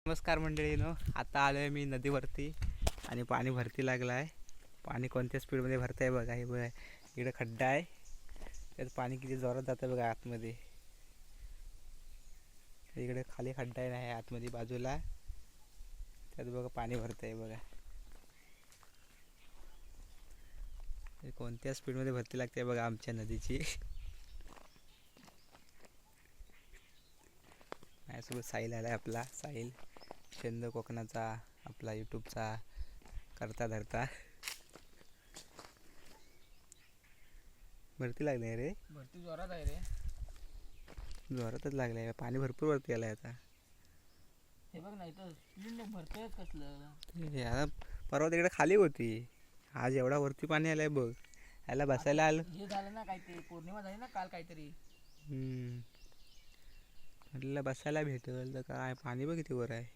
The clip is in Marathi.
नमस्कार मंडळीनो, आता आलो आहे मी नदीवरती आणि पाणी भरती लागलं आहे. पाणी कोणत्या स्पीडमध्ये भरतं आहे बघा. हे बघा, इकडे खड्डा आहे, त्यात पाणी किती जोरात जातं बघा आतमध्ये. इकडे खाली खड्डा आहे आतमध्ये बाजूला, त्यात बघा पाणी भरतं आहे बघा. कोणत्या स्पीडमध्ये भरती लागते बघा आमच्या नदीची. माझ्यासोबत साहिल आला आहे, आपला साहिल छंद कोकणाचा, आपला यूट्यूबचा करता धरता. भरती लागली रे, भरती जोरात आहे रे. जोरातच लागले आहे, पाणी भरपूर वरती आलं आहे आता. हे बघ नाही तर स्प्लिंट भरतोय कसलं. आता परवा तिकडे खाली होती, आज एवढा वरती पाणी आलंय बघ. याला बसायला आलं. हे झालं ना काहीतरी, पौर्णिमा झाली ना काल काहीतरी. म्हटलं बसायला भेटल तर काय, पाणी बघ किती वर आहे.